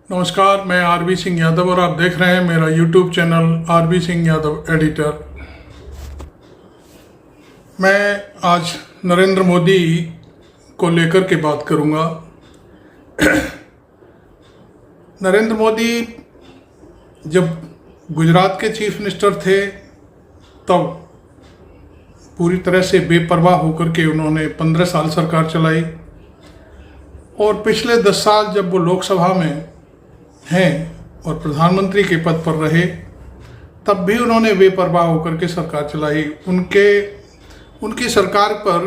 नमस्कार, मैं आरबी सिंह यादव और आप देख रहे हैं मेरा YouTube channel RB Singh Yadav editor. मैं आज नरेंद्र मोदी को लेकर के बात करूंगा। नरेंद्र मोदी जब गुजरात के चीफ मिनिस्टर थे तब पूरी तरह से बेपरवाह होकर के उन्होंने 15 साल सरकार चलाई और पिछले 10 साल जब वो लोकसभा में हैं और प्रधानमंत्री के पद पर रहे तब भी उन्होंने बेपरवाह होकर के सरकार चलाई। उनकी सरकार पर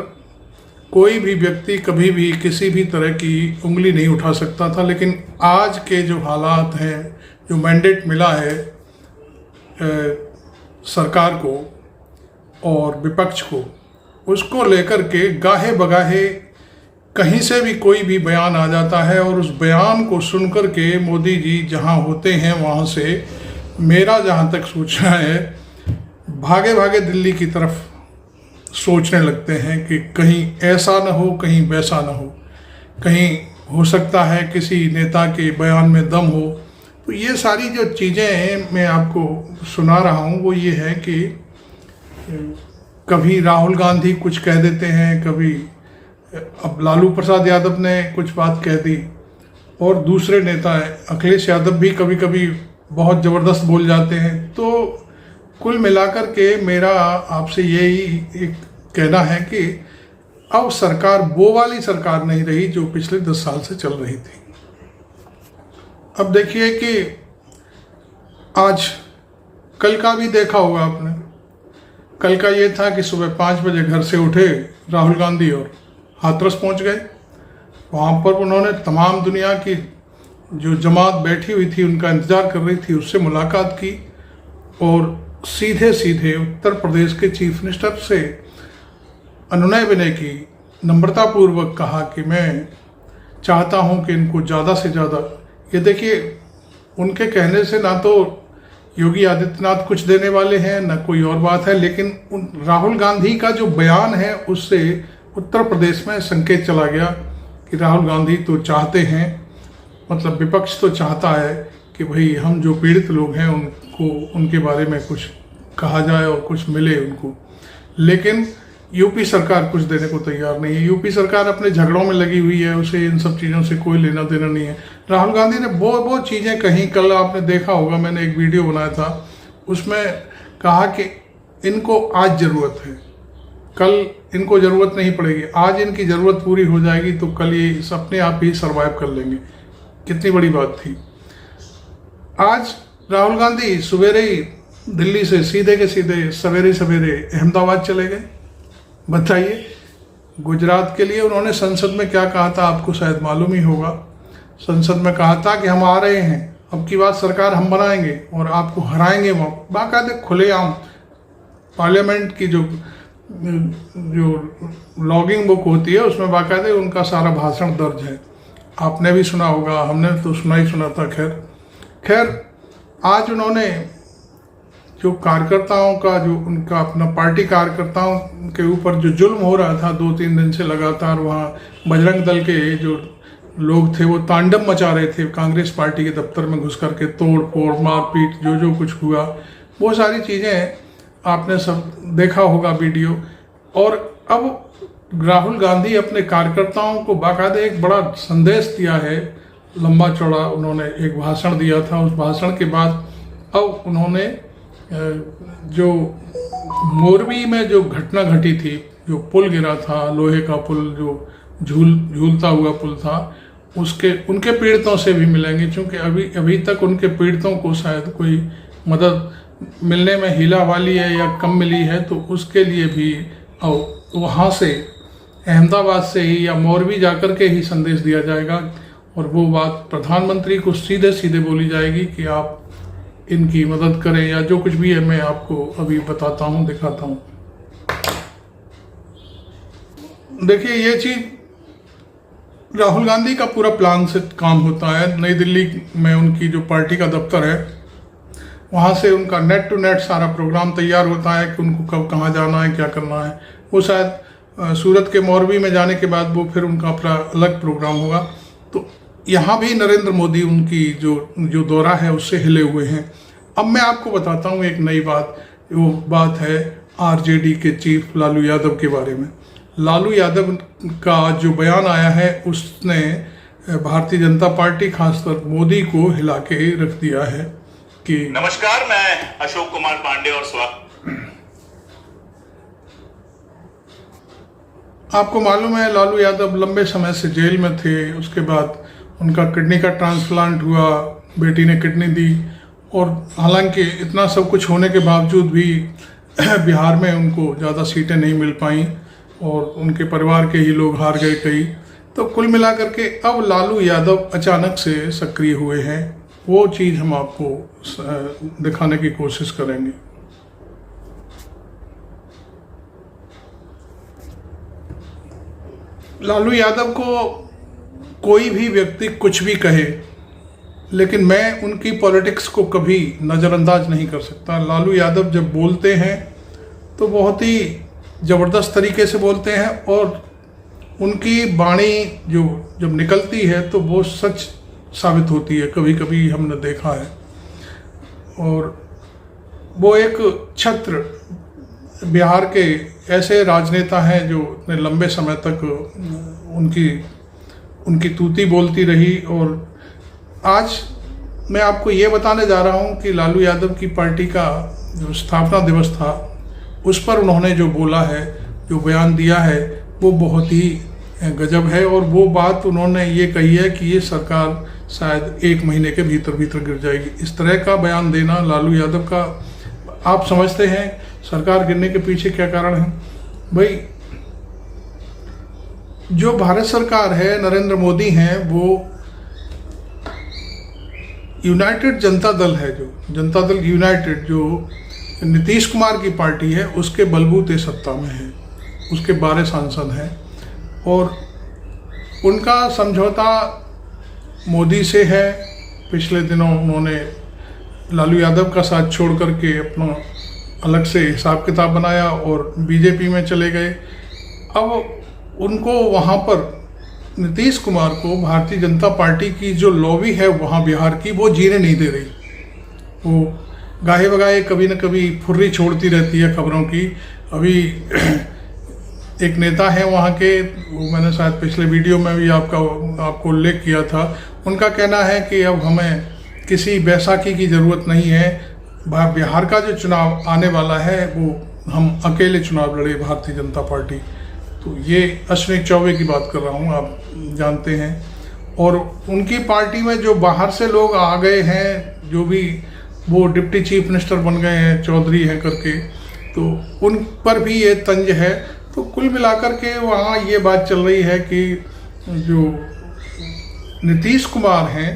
कोई भी व्यक्ति कभी भी किसी भी तरह की उंगली नहीं उठा सकता था, लेकिन आज के जो हालात हैं, जो मैंडेट मिला है सरकार को और विपक्ष को, उसको लेकर के गाहे बगाहे कहीं से भी कोई भी बयान आ जाता है और उस बयान को सुनकर के मोदी जी जहां होते हैं वहां से मेरा जहां तक सोचना है भागे भागे दिल्ली की तरफ सोचने लगते हैं कि कहीं ऐसा ना हो, कहीं वैसा ना हो, कहीं हो सकता है किसी नेता के बयान में दम हो। तो ये सारी जो चीज़ें मैं आपको सुना रहा हूँ वो ये है कि कभी राहुल गांधी कुछ कह देते हैं, कभी अब लालू प्रसाद यादव ने कुछ बात कह दी और दूसरे नेता अखिलेश यादव भी कभी कभी बहुत ज़बरदस्त बोल जाते हैं। तो कुल मिलाकर के मेरा आपसे यही एक कहना है कि अब सरकार वो वाली सरकार नहीं रही जो पिछले 10 साल से चल रही थी। अब देखिए कि आज कल का भी देखा होगा आपने। कल का ये था कि सुबह 5 बजे घर से उठे राहुल गांधी और हाथरस पहुंच गए। वहाँ पर उन्होंने तमाम दुनिया की जो जमात बैठी हुई थी, उनका इंतज़ार कर रही थी, उससे मुलाकात की और सीधे सीधे उत्तर प्रदेश के चीफ मिनिस्टर से अनुनय विनय की, नम्रतापूर्वक कहा कि मैं चाहता हूँ कि इनको ज़्यादा से ज़्यादा, ये देखिए उनके कहने से ना तो योगी आदित्यनाथ कुछ देने वाले हैं ना कोई और बात है, लेकिन राहुल गांधी का जो बयान है उससे उत्तर प्रदेश में संकेत चला गया कि राहुल गांधी तो चाहते हैं, मतलब विपक्ष तो चाहता है कि भाई हम जो पीड़ित लोग हैं उनको उनके बारे में कुछ कहा जाए और कुछ मिले उनको। लेकिन यूपी सरकार कुछ देने को तैयार नहीं है। यूपी सरकार अपने झगड़ों में लगी हुई है, उसे इन सब चीज़ों से कोई लेना देना नहीं है। राहुल गांधी ने बहुत चीज़ें कहीं, कल आपने देखा होगा मैंने एक वीडियो बनाया था, उसमें कहा कि इनको आज ज़रूरत है, कल इनको ज़रूरत नहीं पड़ेगी, आज इनकी ज़रूरत पूरी हो जाएगी तो कल ये अपने आप ही सर्वाइव कर लेंगे। कितनी बड़ी बात थी। आज राहुल गांधी सवेरे ही दिल्ली से सीधे के सीधे सवेरे सवेरे अहमदाबाद चले गए। बताइए, गुजरात के लिए उन्होंने संसद में क्या कहा था आपको शायद मालूम ही होगा। संसद में कहा था कि हम आ रहे हैं, अब की बात सरकार हम बनाएंगे और आपको हराएंगे। वहाँ बाकायदे खुलेआम पार्लियामेंट की जो लॉगिंग बुक होती है उसमें बाकायदे उनका सारा भाषण दर्ज है। आपने भी सुना होगा, हमने तो सुना ही सुना था। खैर आज उन्होंने जो कार्यकर्ताओं का, जो उनका अपना पार्टी कार्यकर्ताओं के ऊपर जो जुल्म हो रहा था 2-3 दिन से लगातार, वहाँ बजरंग दल के जो लोग थे वो तांडव मचा रहे थे कांग्रेस पार्टी के दफ्तर में घुस करके, तोड़ फोड़ मारपीट जो कुछ हुआ वो सारी चीज़ें आपने सब देखा होगा वीडियो। और अब राहुल गांधी अपने कार्यकर्ताओं को बाकायदे एक बड़ा संदेश दिया है, लंबा चौड़ा उन्होंने एक भाषण दिया था। उस भाषण के बाद अब उन्होंने जो मोरबी में जो घटना घटी थी, जो पुल गिरा था, लोहे का पुल जो झूलता हुआ पुल था, उनके पीड़ितों से भी मिलेंगे, क्योंकि अभी तक उनके पीड़ितों को शायद कोई मदद मिलने में हीला वाली है या कम मिली है, तो उसके लिए भी वहाँ से अहमदाबाद से ही या मोरबी जाकर के ही संदेश दिया जाएगा और वो बात प्रधानमंत्री को सीधे सीधे बोली जाएगी कि आप इनकी मदद करें या जो कुछ भी है मैं आपको अभी बताता हूँ, दिखाता हूँ। देखिए ये चीज़ राहुल गांधी का पूरा प्लान से काम होता है। नई दिल्ली में उनकी जो पार्टी का दफ्तर है वहाँ से उनका नेट टू नेट सारा प्रोग्राम तैयार होता है कि उनको कब कहाँ जाना है, क्या करना है। वो शायद सूरत के मोरबी में जाने के बाद वो फिर उनका अपना अलग प्रोग्राम होगा। तो यहाँ भी नरेंद्र मोदी उनकी जो दौरा है उससे हिले हुए हैं। अब मैं आपको बताता हूँ एक नई बात। वो बात है आरजेडी के चीफ लालू यादव के बारे में। लालू यादव का जो बयान आया है उसने भारतीय जनता पार्टी खासकर मोदी को हिला के रख दिया है कि नमस्कार, मैं अशोक कुमार पांडे और आपको मालूम है लालू यादव लंबे समय से जेल में थे। उसके बाद उनका किडनी का ट्रांसप्लांट हुआ, बेटी ने किडनी दी, और हालांकि इतना सब कुछ होने के बावजूद भी बिहार में उनको ज़्यादा सीटें नहीं मिल पाई और उनके परिवार के ही लोग हार गए कई। तो कुल मिलाकर के अब लालू यादव अचानक से सक्रिय हुए हैं। वो चीज़ हम आपको दिखाने की कोशिश करेंगे। लालू यादव को कोई भी व्यक्ति कुछ भी कहे, लेकिन मैं उनकी पॉलिटिक्स को कभी नज़रअंदाज नहीं कर सकता। लालू यादव जब बोलते हैं तो बहुत ही ज़बरदस्त तरीके से बोलते हैं और उनकी वाणी जो जब निकलती है तो वो सच साबित होती है, कभी कभी हमने देखा है। और वो एक छत्र बिहार के ऐसे राजनेता हैं जो इतने लंबे समय तक उनकी तूती बोलती रही। और आज मैं आपको ये बताने जा रहा हूँ कि लालू यादव की पार्टी का जो स्थापना दिवस था उस पर उन्होंने जो बोला है, जो बयान दिया है, वो बहुत ही गजब है। और वो बात उन्होंने ये कही है कि ये सरकार शायद 1 महीने के भीतर भीतर गिर जाएगी। इस तरह का बयान देना लालू यादव का, आप समझते हैं सरकार गिरने के पीछे क्या कारण है? भाई, जो भारत सरकार है, नरेंद्र मोदी हैं, वो यूनाइटेड जनता दल है, जो जनता दल यूनाइटेड, जो नीतीश कुमार की पार्टी है, उसके बलबूते सत्ता में है। उसके 12 सांसद हैं और उनका समझौता मोदी से है। पिछले दिनों उन्होंने लालू यादव का साथ छोड़ करके अपना अलग से हिसाब किताब बनाया और बीजेपी में चले गए। अब उनको वहाँ पर नीतीश कुमार को भारतीय जनता पार्टी की जो लॉबी है वहाँ बिहार की, वो जीने नहीं दे रही। वो गाहे बगाहे कभी न कभी फुर्री छोड़ती रहती है खबरों की। अभी एक नेता है वहाँ के, वो मैंने शायद पिछले वीडियो में भी आपको उल्लेख किया था। उनका कहना है कि अब हमें किसी बैसाखी की ज़रूरत नहीं है, बिहार का जो चुनाव आने वाला है वो हम अकेले चुनाव लड़े भारतीय जनता पार्टी। तो ये अश्विनी चौबे की बात कर रहा हूँ, आप जानते हैं। और उनकी पार्टी में जो बाहर से लोग आ गए हैं, जो भी वो डिप्टी चीफ मिनिस्टर बन गए हैं, चौधरी हैं करके, तो उन पर भी ये तंज है। तो कुल मिलाकर के वहाँ ये बात चल रही है कि जो नीतीश कुमार हैं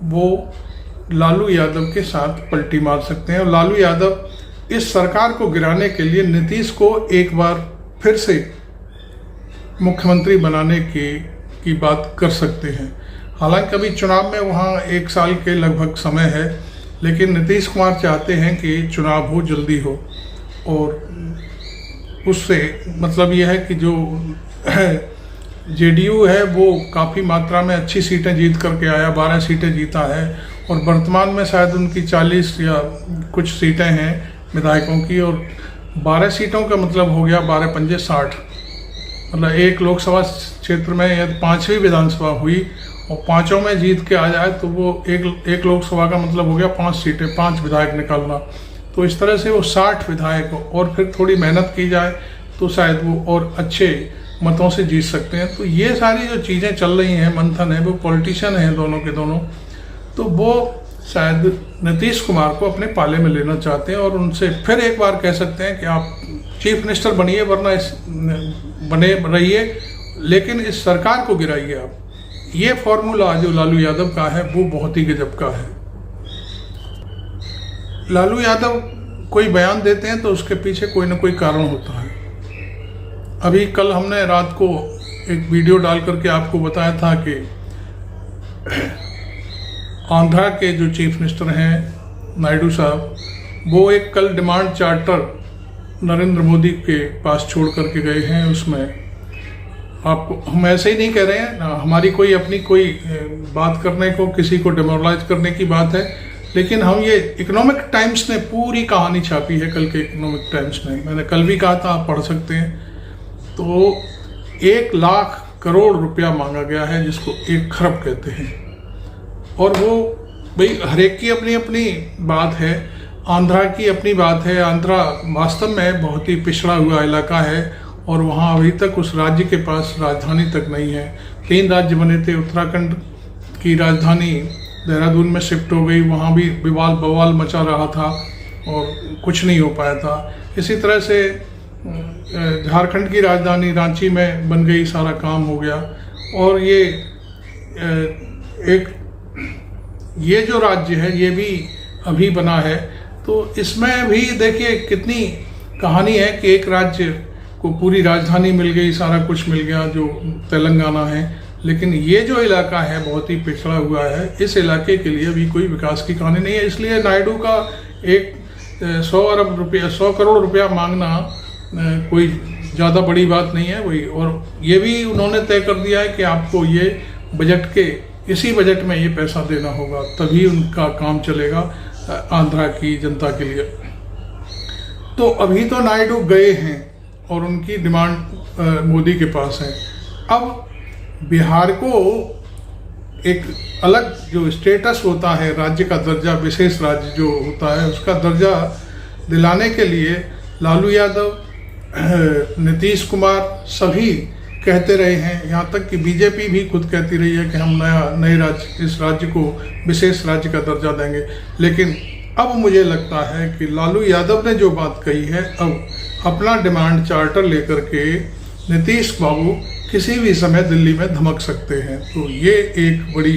वो लालू यादव के साथ पलटी मार सकते हैं और लालू यादव इस सरकार को गिराने के लिए नीतीश को एक बार फिर से मुख्यमंत्री बनाने की बात कर सकते हैं। हालांकि अभी चुनाव में वहाँ 1 साल के लगभग समय है, लेकिन नीतीश कुमार चाहते हैं कि चुनाव हो, जल्दी हो। और उससे मतलब यह है कि जो जेडीयू है वो काफ़ी मात्रा में अच्छी सीटें जीत करके आया, 12 सीटें जीता है और वर्तमान में शायद उनकी 40 या कुछ सीटें हैं विधायकों की। और 12 सीटों का मतलब हो गया 12 पंजे 60, मतलब एक लोकसभा क्षेत्र में यदि 5वीं विधानसभा हुई और 5 में जीत के आ जाए तो वो एक लोकसभा का मतलब हो गया 5 सीटें, 5 विधायक निकालना। तो इस तरह से वो 60 विधायक, और फिर थोड़ी मेहनत की जाए तो शायद वो और अच्छे मतों से जीत सकते हैं। तो ये सारी जो चीज़ें चल रही हैं, मंथन है, वो पॉलिटिशियन हैं दोनों के दोनों, तो वो शायद नीतीश कुमार को अपने पाले में लेना चाहते हैं और उनसे फिर एक बार कह सकते हैं कि आप चीफ मिनिस्टर बनिए, वरना बने रहिए, लेकिन इस सरकार को गिराइए आप। ये फॉर्मूला जो लालू यादव का है वो बहुत ही गजब का है। लालू यादव कोई बयान देते हैं तो उसके पीछे कोई ना कोई कारण होता है। अभी कल हमने रात को एक वीडियो डाल करके आपको बताया था कि आंध्रा के जो चीफ मिनिस्टर हैं नायडू साहब, वो एक कल डिमांड चार्टर नरेंद्र मोदी के पास छोड़ करके गए हैं। उसमें आपको हम ऐसे ही नहीं कह रहे हैं ना, हमारी कोई अपनी कोई बात करने को, किसी को डिमोरलाइज करने की बात है, लेकिन हम ये इकोनॉमिक टाइम्स ने पूरी कहानी छापी है, कल के इकोनॉमिक टाइम्स ने, मैंने कल भी कहा था, आप पढ़ सकते हैं। तो 1 लाख करोड़ रुपया मांगा गया है, जिसको 1 खरब कहते हैं। और वो भाई हर एक की अपनी अपनी बात है, आंध्रा की अपनी बात है। आंध्रा वास्तव में बहुत ही पिछड़ा हुआ इलाका है और वहाँ अभी तक उस राज्य के पास राजधानी तक नहीं है। 3 राज्य बने थे, उत्तराखंड की राजधानी देहरादून में शिफ्ट हो गई, वहाँ भी विवाल बवाल मचा रहा था और कुछ नहीं हो पाया था। इसी तरह से झारखंड की राजधानी रांची में बन गई, सारा काम हो गया। और ये जो राज्य है ये भी अभी बना है, तो इसमें भी देखिए कितनी कहानी है कि एक राज्य को पूरी राजधानी मिल गई, सारा कुछ मिल गया, जो तेलंगाना है। लेकिन ये जो इलाका है बहुत ही पिछड़ा हुआ है, इस इलाके के लिए भी कोई विकास की कहानी नहीं है। इसलिए नायडू का 100 करोड़ रुपया मांगना कोई ज़्यादा बड़ी बात नहीं है वही। और ये भी उन्होंने तय कर दिया है कि आपको ये इसी बजट में ये पैसा देना होगा, तभी उनका काम चलेगा आंध्रा की जनता के लिए। तो अभी तो नायडू गए हैं और उनकी डिमांड मोदी के पास है। अब बिहार को एक अलग जो स्टेटस होता है, राज्य का दर्जा, विशेष राज्य जो होता है, उसका दर्जा दिलाने के लिए लालू यादव, नीतीश कुमार सभी कहते रहे हैं। यहाँ तक कि बीजेपी भी खुद कहती रही है कि हम नए राज्य, इस राज्य को विशेष राज्य का दर्जा देंगे। लेकिन अब मुझे लगता है कि लालू यादव ने जो बात कही है, अब अपना डिमांड चार्टर लेकर के नीतीश बाबू किसी भी समय दिल्ली में धमक सकते हैं। तो ये एक बड़ी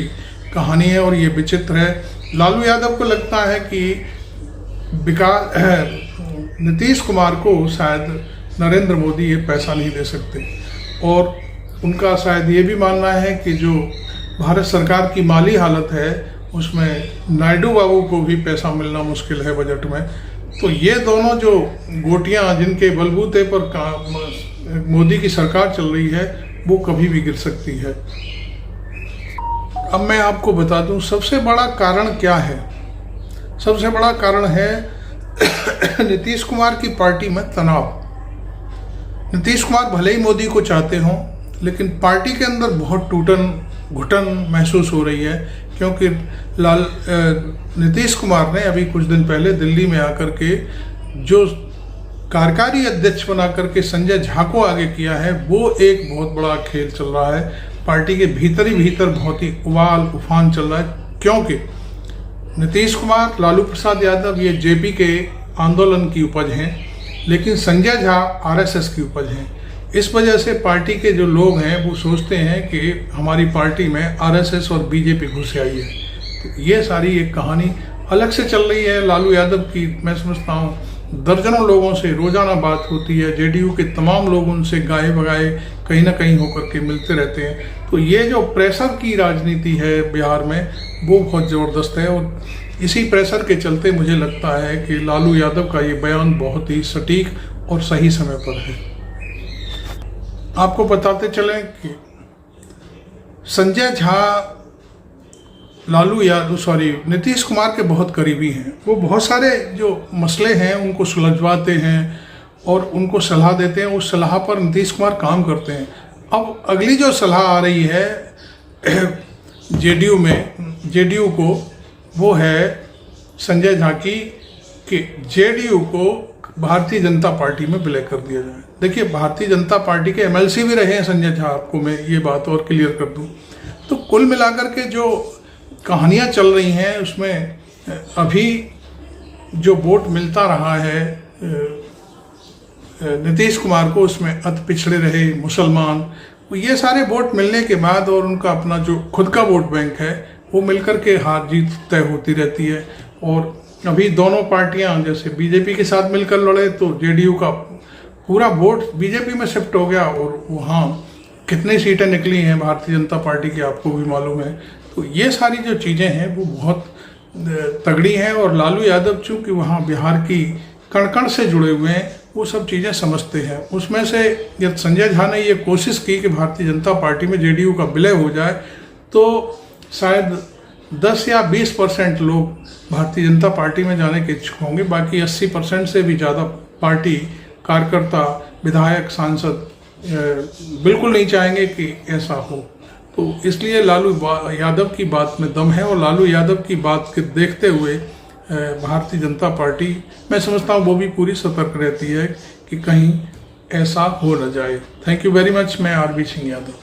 कहानी है और ये विचित्र है। लालू यादव को लगता है कि नीतीश कुमार को शायद नरेंद्र मोदी ये पैसा नहीं दे सकते, और उनका शायद ये भी मानना है कि जो भारत सरकार की माली हालत है उसमें नायडू बाबू को भी पैसा मिलना मुश्किल है बजट में। तो ये दोनों जो गोटियां जिनके बलबूते पर मोदी की सरकार चल रही है, वो कभी भी गिर सकती है। अब मैं आपको बता दूं सबसे बड़ा कारण क्या है। सबसे बड़ा कारण है नीतीश कुमार की पार्टी में तनाव। नीतीश कुमार भले ही मोदी को चाहते हों, लेकिन पार्टी के अंदर बहुत टूटन घुटन महसूस हो रही है, क्योंकि नीतीश कुमार ने अभी कुछ दिन पहले दिल्ली में आकर के जो कार्यकारी अध्यक्ष बना करके संजय झा को आगे किया है, वो एक बहुत बड़ा खेल चल रहा है। पार्टी के भीतर ही भीतर बहुत ही उबाल उफान चल रहा है, क्योंकि नीतीश कुमार, लालू प्रसाद यादव ये जेपी के आंदोलन की उपज हैं, लेकिन संजय झा आरएसएस की उपज हैं। इस वजह से पार्टी के जो लोग हैं वो सोचते हैं कि हमारी पार्टी में आरएसएस और बीजेपी घुस आई है। तो ये सारी एक कहानी अलग से चल रही है लालू यादव की। मैं समझता हूँ दर्जनों लोगों से रोजाना बात होती है, जेडीयू के तमाम लोग उनसे गाए बगाए कहीं ना कहीं होकर के मिलते रहते हैं। तो ये जो प्रेशर की राजनीति है बिहार में, वो बहुत ज़बरदस्त है, और इसी प्रेशर के चलते मुझे लगता है कि लालू यादव का ये बयान बहुत ही सटीक और सही समय पर है। आपको बताते चलें कि संजय झा नीतीश कुमार के बहुत करीबी हैं। वो बहुत सारे जो मसले हैं उनको सुलझवाते हैं और उनको सलाह देते हैं। उस सलाह पर नीतीश कुमार काम करते हैं। अब अगली जो सलाह आ रही है जेडीयू को, वो है संजय झा की कि जेडीयू को भारतीय जनता पार्टी में विलय कर दिया जाए। देखिए, भारतीय जनता पार्टी के एमएलसी भी रहे हैं संजय झा, आपको मैं ये बात और क्लियर कर दूं। तो कुल मिलाकर के जो कहानियां चल रही हैं उसमें अभी जो वोट मिलता रहा है नीतीश कुमार को, उसमें अति पिछड़े रहे मुसलमान, ये सारे वोट मिलने के बाद और उनका अपना जो खुद का वोट बैंक है वो मिलकर के हार जीत तय होती रहती है। और अभी दोनों पार्टियां जैसे बीजेपी के साथ मिलकर लड़े तो जेडीयू का पूरा वोट बीजेपी में शिफ्ट हो गया, और वहाँ कितनी सीटें निकली हैं भारतीय जनता पार्टी की आपको भी मालूम है। तो ये सारी जो चीज़ें हैं वो बहुत तगड़ी हैं, और लालू यादव चूँकि वहाँ बिहार की कण कण से जुड़े हुए हैं वो सब चीज़ें समझते हैं। उसमें से जब संजय झा ने ये कोशिश की कि भारतीय जनता पार्टी में जेडीयू का विलय हो जाए, तो शायद 10 या 20% लोग भारतीय जनता पार्टी में जाने के इच्छुक होंगे। बाकी 80% से भी ज़्यादा पार्टी कार्यकर्ता, विधायक, सांसद बिल्कुल नहीं चाहेंगे कि ऐसा हो। तो इसलिए लालू यादव की बात में दम है, और लालू यादव की बात के देखते हुए भारतीय जनता पार्टी, मैं समझता हूँ वो भी पूरी सतर्क रहती है कि कहीं ऐसा हो न जाए। Thank you very much. मैं आरबी सिंह यादव।